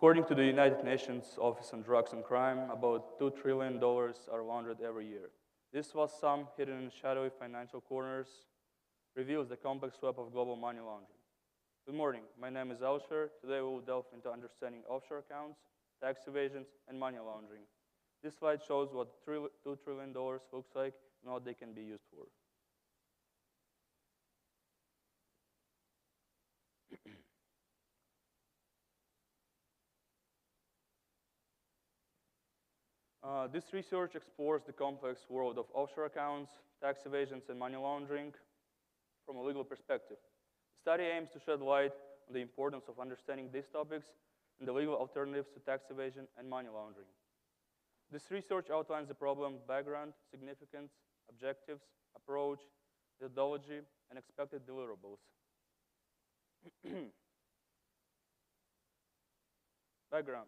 According to the United Nations Office on Drugs and Crime, about $2 trillion are laundered every year. This vast sum, hidden in shadowy financial corners, reveals the complex web of global money laundering. Good morning, my name is Elsher. Today we will delve into understanding offshore accounts, tax evasions, and money laundering. This slide shows what $2 trillion looks like and what they can be used for. This research explores the complex world of offshore accounts, tax evasions, and money laundering from a legal perspective. The study aims to shed light on the importance of understanding these topics and the legal alternatives to tax evasion and money laundering. This research outlines the problem, background, significance, objectives, approach, methodology, and expected deliverables. Background.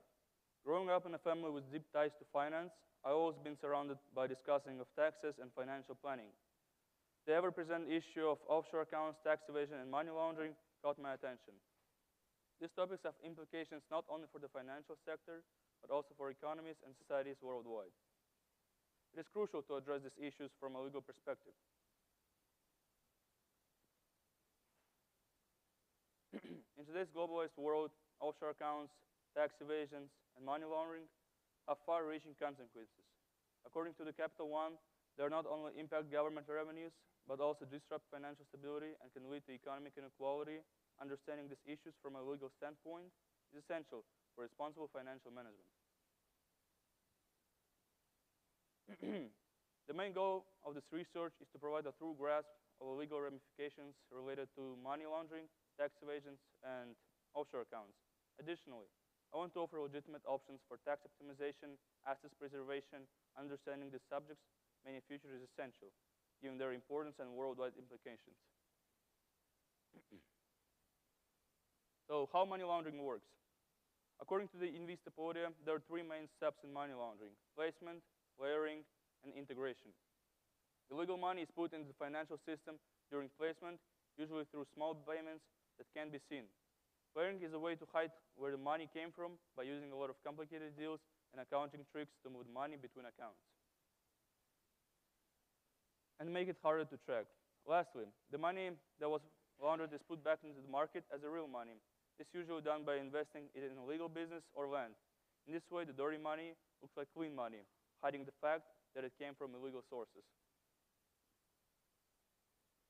Growing up in a family with deep ties to finance, I've always been surrounded by discussing of taxes and financial planning. The ever-present issue of offshore accounts, tax evasion, and money laundering caught my attention. These topics have implications not only for the financial sector, but also for economies and societies worldwide. It is crucial to address these issues from a legal perspective. In today's globalized world, offshore accounts, tax evasions, and money laundering have far-reaching consequences. According to the Capital One, they not only impact government revenues, but also disrupt financial stability and can lead to economic inequality. Understanding these issues from a legal standpoint is essential for responsible financial management. The main goal of this research is to provide a true grasp of the legal ramifications related to money laundering, tax evasions, and offshore accounts. Additionally, I want to offer legitimate options for tax optimization, assets preservation. Understanding these subjects in the future is essential, given their importance and worldwide implications. So, how money laundering works? According to the Investopedia, there are three main steps in money laundering: placement, layering, and integration. Illegal money is put into the financial system during placement, usually through small payments that can be seen. Layering is a way to hide where the money came from by using a lot of complicated deals and accounting tricks to move money between accounts and make it harder to track. Lastly, the money that was laundered is put back into the market as a real money. This is usually done by investing it in a legal business or land. In this way, the dirty money looks like clean money, hiding the fact that it came from illegal sources.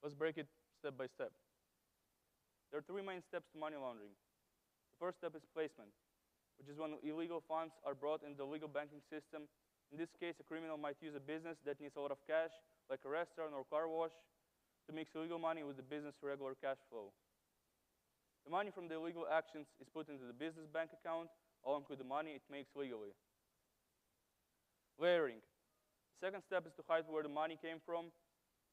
Let's break it step by step. There are three main steps to money laundering. The first step is placement, which is when illegal funds are brought into the legal banking system. In this case, a criminal might use a business that needs a lot of cash, like a restaurant or car wash, to mix illegal money with the business' regular cash flow. The money from the illegal actions is put into the business bank account, along with the money it makes legally. Layering. The second step is to hide where the money came from.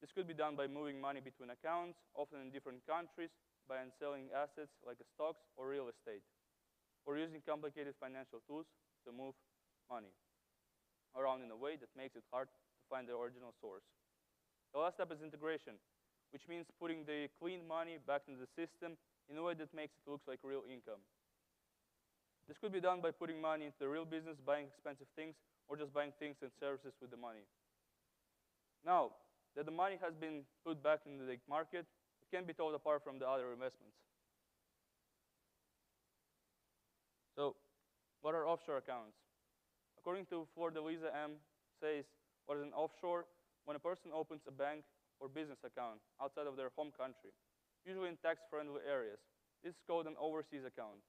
This could be done by moving money between accounts, often in different countries, by selling assets like stocks or real estate, or using complicated financial tools to move money around in a way that makes it hard to find the original source. The last step is integration, which means putting the clean money back into the system in a way that makes it look like real income. This could be done by putting money into the real business, buying expensive things, or just buying things and services with the money. Now that the money has been put back into the market, it can be told apart from the other investments. So, what are offshore accounts? According to Florida Lisa M. says, what is an offshore? When a person opens a bank or business account outside of their home country, usually in tax-friendly areas. This is called an overseas account.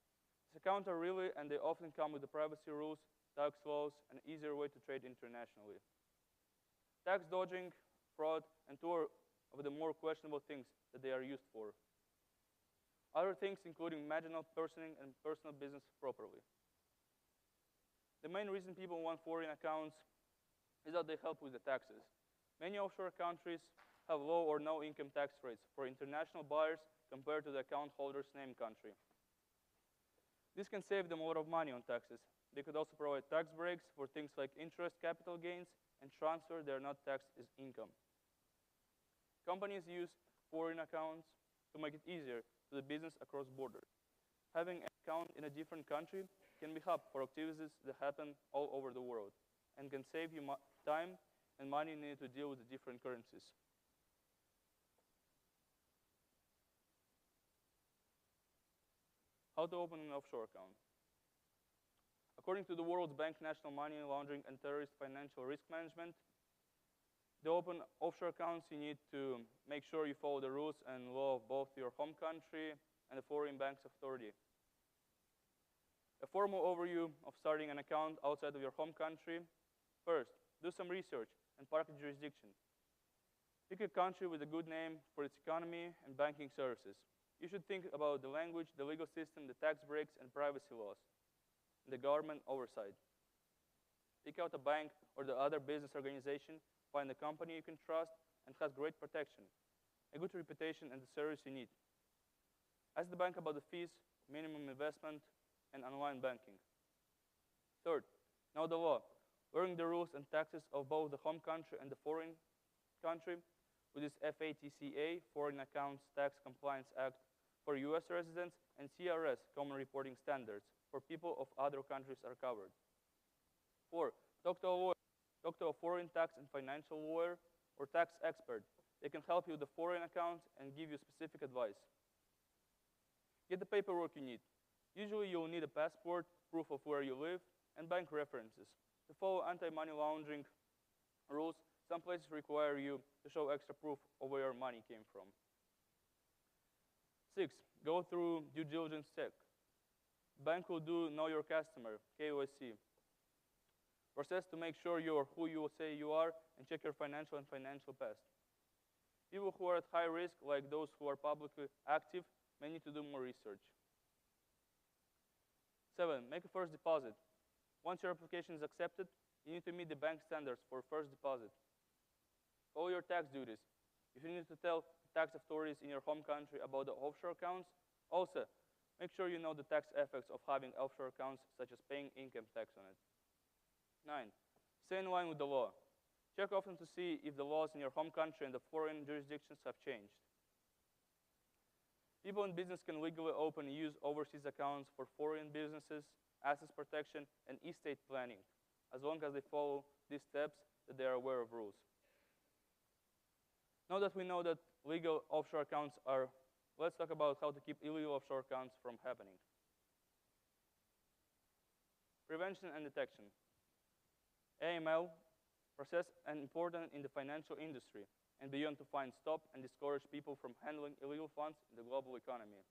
These accounts are really, and they often come with the privacy rules, tax laws, and an easier way to trade internationally. Tax dodging, fraud, and two of the more questionable things that they are used for. Other things including marginal personing and personal business properly. The main reason people want foreign accounts is that they help with the taxes. Many offshore countries have low or no income tax rates for international buyers compared to the account holder's named country. This can save them a lot of money on taxes. They could also provide tax breaks for things like interest, capital gains, and transfer that are not taxed as income. Companies use foreign accounts to make it easier to do business across borders. Having an account in a different country can be hub for activities that happen all over the world and can save you time and money needed to deal with the different currencies. How to open an offshore account? According to the World Bank National Money Laundering and Terrorist Financial Risk Management, to open offshore accounts, you need to make sure you follow the rules and law of both your home country and the foreign bank's authority. A formal overview of starting an account outside of your home country. First, do some research and park the jurisdiction. Pick a country with a good name for its economy and banking services. You should think about the language, the legal system, the tax breaks, and privacy laws, and the government oversight. Pick out a bank or the other business organization. Find a company you can trust and has great protection, a good reputation, and the service you need. Ask the bank about the fees, minimum investment, and online banking. Third, know the law. Learn the rules and taxes of both the home country and the foreign country with this FATCA, Foreign Accounts Tax Compliance Act, for US residents, and CRS, Common Reporting Standards, for people of other countries are covered. 4, talk to a lawyer. Talk to a foreign tax and financial lawyer or tax expert. They can help you with the foreign accounts and give you specific advice. Get the paperwork you need. Usually you'll need a passport, proof of where you live, and bank references. To follow anti-money laundering rules, some places require you to show extra proof of where your money came from. 6, go through due diligence check. Bank will do know your customer, KYC. Process to make sure you're who you say you are and check your financial and financial past. People who are at high risk, like those who are publicly active, may need to do more research. 7, make a first deposit. Once your application is accepted, you need to meet the bank standards for first deposit. Follow your tax duties. If you need to tell tax authorities in your home country about the offshore accounts, also make sure you know the tax effects of having offshore accounts, such as paying income tax on it. 9, stay in line with the law. Check often to see if the laws in your home country and the foreign jurisdictions have changed. People in business can legally open and use overseas accounts for foreign businesses, assets protection, and estate planning, as long as they follow these steps that they are aware of rules. Now that we know that legal offshore accounts are, let's talk about how to keep illegal offshore accounts from happening. Prevention and detection. AML process is important in the financial industry and beyond to find, stop, and discourage people from handling illegal funds in the global economy.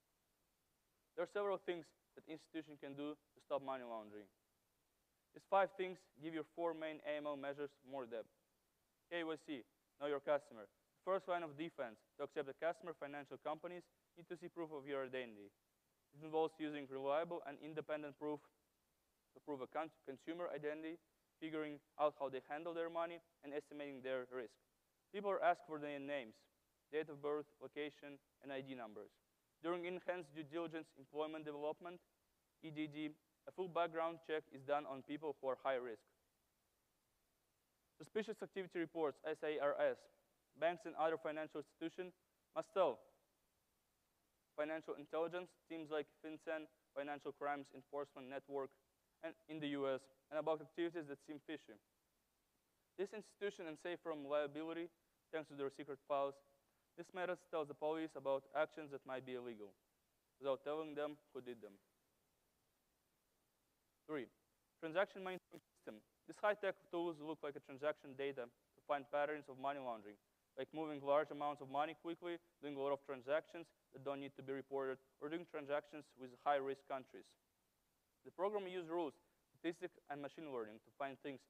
There are several things that institutions can do to stop money laundering. These 5 things give your 4 main AML measures more depth. KYC, know your customer. The first line of defense to accept the customer financial companies need to see proof of your identity. It involves using reliable and independent proof to prove a consumer identity, figuring out how they handle their money, and estimating their risk. People are asked for their names, date of birth, location, and ID numbers. During enhanced due diligence employment development, EDD, a full background check is done on people who are high risk. Suspicious activity reports, SARS. Banks and other financial institutions must tell financial intelligence teams like FinCEN, Financial Crimes Enforcement Network, and in the US, and about activities that seem fishy. This institution is safe from liability thanks to their secret files. This method tells the police about actions that might be illegal without telling them who did them. 3, transaction monitoring system. These high-tech tools look like a transaction data to find patterns of money laundering, like moving large amounts of money quickly, doing a lot of transactions that don't need to be reported, or doing transactions with high-risk countries. The program uses rules, statistics, and machine learning to find things.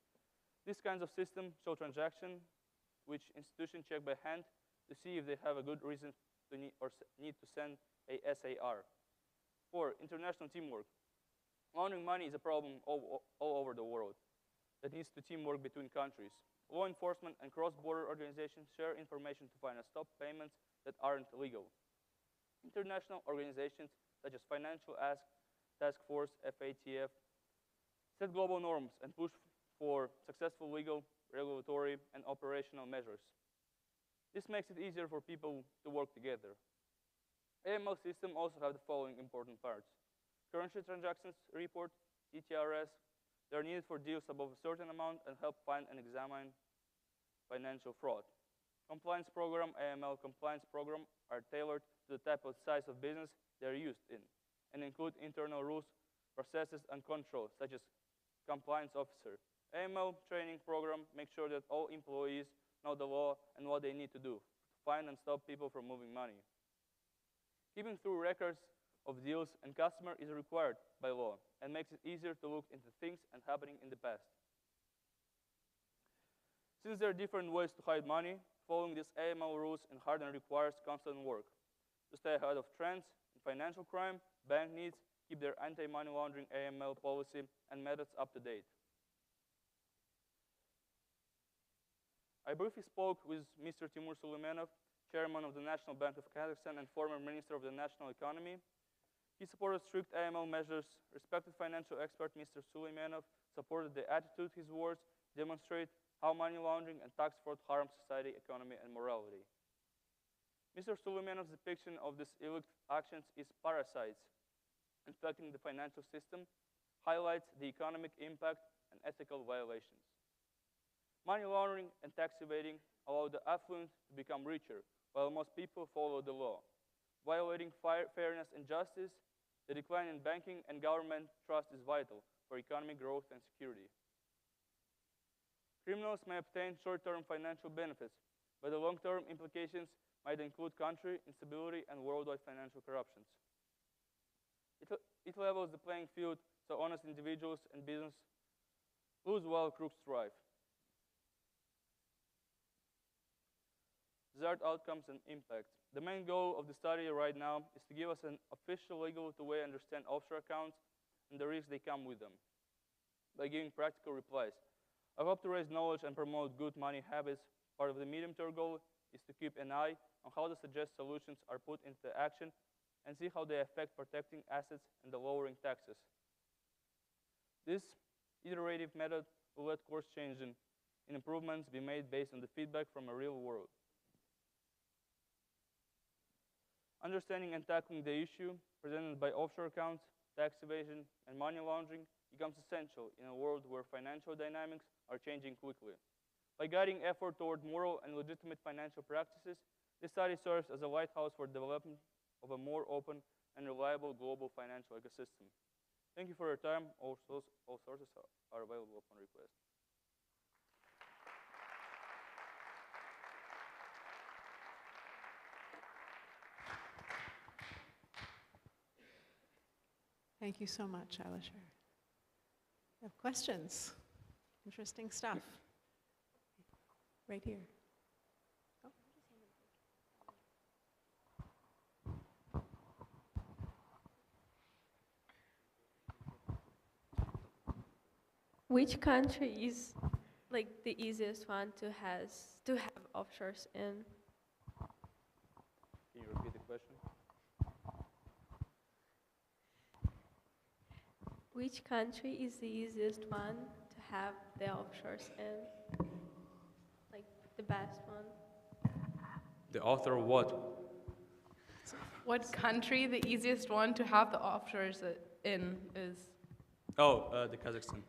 These kinds of systems show transactions which institutions check by hand to see if they have a good reason to need to send a SAR. 4, international teamwork. Laundering money is a problem all over the world that needs to teamwork between countries. Law enforcement and cross-border organizations share information to find and stop payments that aren't legal. International organizations such as Financial Task Force, FATF, set global norms and push for successful legal, regulatory, and operational measures. This makes it easier for people to work together. AML systems also have the following important parts: currency transactions report, TTRS. They are needed for deals above a certain amount and help find and examine financial fraud. Compliance program, AML compliance program, are tailored to the type of size of business they are used in and include internal rules, processes, and controls, such as compliance officer. AML training program makes sure that all employees know the law and what they need to do to find and stop people from moving money. Keeping through records of deals and customer is required by law and makes it easier to look into things and happening in the past. Since there are different ways to hide money, following these AML rules and harden requires constant work. To stay ahead of trends in financial crime, bank needs keep their anti-money laundering AML policy and methods up to date. I briefly spoke with Mr. Timur Suleimanov, chairman of the National Bank of Kazakhstan and former minister of the national economy. He supported strict AML measures. Respected financial expert Mr. Suleimanov supported the attitude his words demonstrate how money laundering and tax fraud harm society, economy, and morality. Mr. Suleimanov's depiction of these illegal actions is parasites infecting the financial system, highlights the economic impact and ethical violations. Money laundering and tax evading allow the affluent to become richer, while most people follow the law. Violating fairness and justice, the decline in banking and government trust is vital for economic growth and security. Criminals may obtain short-term financial benefits, but the long-term implications might include country instability and worldwide financial corruptions. It levels the playing field so honest individuals and business lose while crooks thrive. Desired outcomes and impact. The main goal of the study right now is to give us an official legal way to understand offshore accounts and the risks they come with them by giving practical replies. I hope to raise knowledge and promote good money habits. Part of the medium-term goal is to keep an eye on how the suggested solutions are put into action and see how they affect protecting assets and the lowering taxes. This iterative method will let course change and improvements be made based on the feedback from a real world. Understanding and tackling the issue presented by offshore accounts, tax evasion, and money laundering becomes essential in a world where financial dynamics are changing quickly. By guiding effort toward moral and legitimate financial practices, this study serves as a lighthouse for development of a more open and reliable global financial ecosystem. Thank you for your time. All sources are available upon request. Thank you so much, Alisher. You have questions? Interesting stuff. Right here. Oh. Which country is like the easiest one to have offshores in? Can you repeat the question? Which country is the easiest one to have the offshores in? Like the best one? The author of what? What country the easiest one to have the offshores in is? Oh, the Kazakhstan.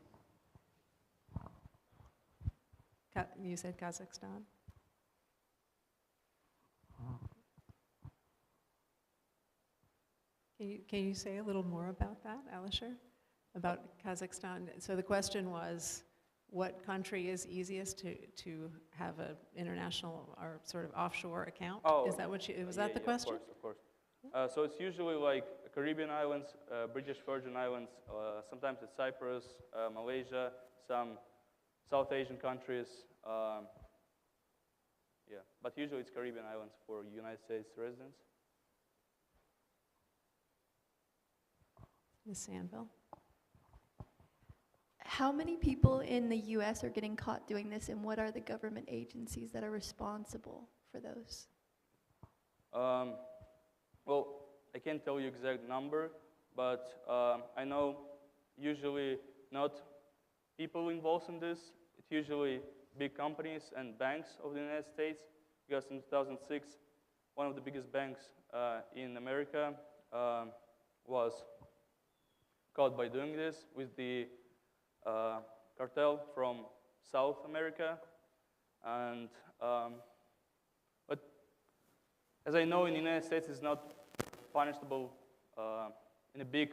You said Kazakhstan? Can you say a little more about that, Alisher? About Kazakhstan? So the question was, what country is easiest to have an international or sort of offshore account? Oh, is that what you, was that the question? Of course. So it's usually like Caribbean islands, British Virgin Islands, sometimes it's Cyprus, Malaysia, some South Asian countries. Yeah, but usually it's Caribbean islands for United States residents. Ms. Sandville? How many people in the US are getting caught doing this, and what are the government agencies that are responsible for those? Well, I can't tell you exact number, but I know usually not people involved in this. It's usually big companies and banks of the United States, because in 2006, one of the biggest banks in America was caught by doing this with the cartel from South America. And but as I know, in the United States, it's not punishable in a big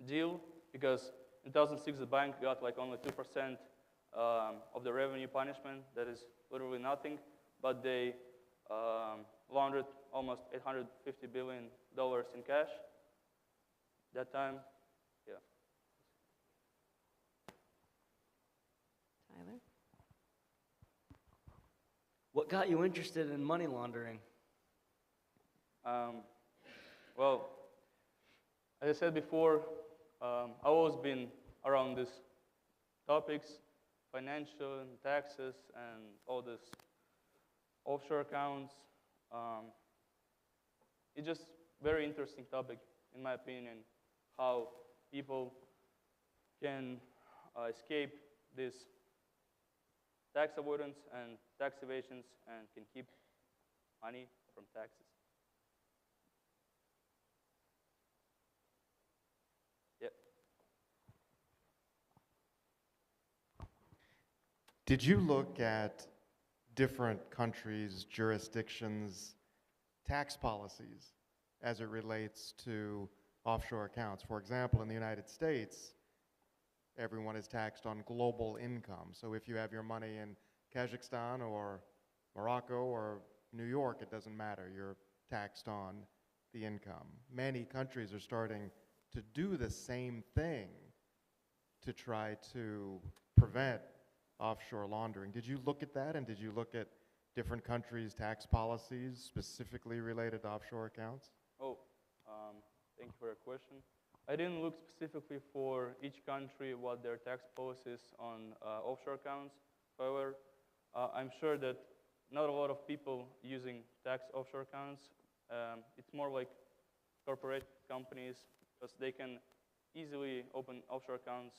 deal, because in 2006 the bank got like only 2% of the revenue punishment. That is literally nothing, but they laundered almost $850 billion in cash that time. Yeah. Tyler? What got you interested in money laundering? Well, as I said before, I've always been around these topics, financial and taxes and all this offshore accounts. It's just very interesting topic, in my opinion, how people can escape this tax avoidance and tax evasions and can keep money from taxes. Yep. Did you look at different countries, jurisdictions, tax policies as it relates to offshore accounts? For example, in the United States, everyone is taxed on global income. So if you have your money in Kazakhstan or Morocco or New York, it doesn't matter. You're taxed on the income. Many countries are starting to do the same thing to try to prevent offshore laundering. Did you look at that, and did you look at different countries' tax policies specifically related to offshore accounts? Oh, thank you for your question. I didn't look specifically for each country what their tax policies on offshore accounts. However, I'm sure that not a lot of people using tax offshore accounts. It's more like corporate companies, because they can easily open offshore accounts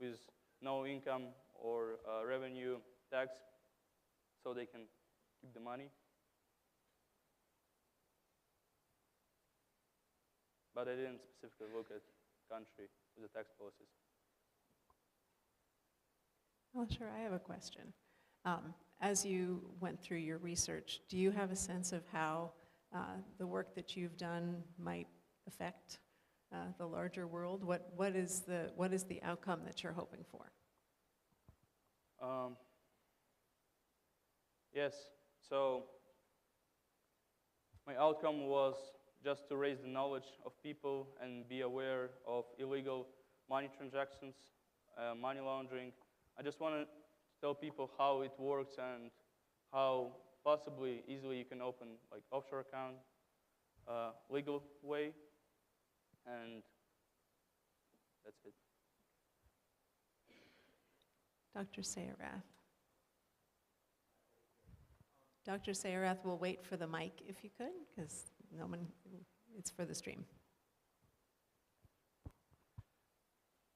with no income or revenue tax, so they can keep the money. But I didn't specifically look at country with the tax policies. Well, sure, I have a question. As you went through your research, do you have a sense of how the work that you've done might affect the larger world? What is the outcome that you're hoping for? Yes, so my outcome was just to raise the knowledge of people and be aware of illegal money transactions, money laundering. I just want to tell people how it works and how possibly easily you can open like offshore account legal way, and that's it. Dr. Sayarath. Dr. Sayarath will wait for the mic if you could, because no one, it's for the stream.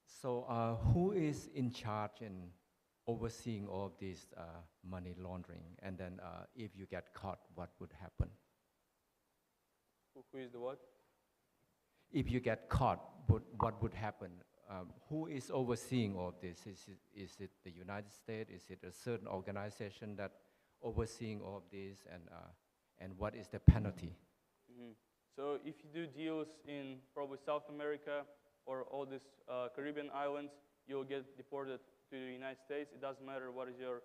So who is in charge in overseeing all of this money laundering? And then if you get caught, what would happen? Who is the what? If you get caught, what would happen? Who is overseeing all of this? Is it the United States? Is it a certain organization that overseeing all of this? And what is the penalty? Mm-hmm. So if you do deals in probably South America or all these Caribbean islands, you'll get deported to the United States. It doesn't matter what is your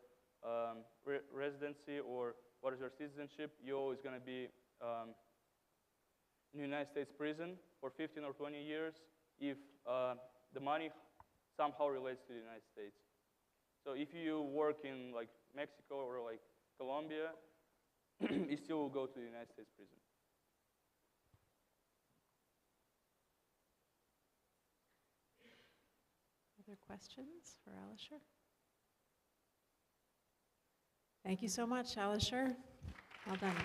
residency or what is your citizenship. You're always going to be in the United States prison for 15 or 20 years if the money somehow relates to the United States. So if you work in like Mexico or like Colombia, you still will go to the United States prison. Other questions for Alisher? Thank you so much, Alisher. Well done.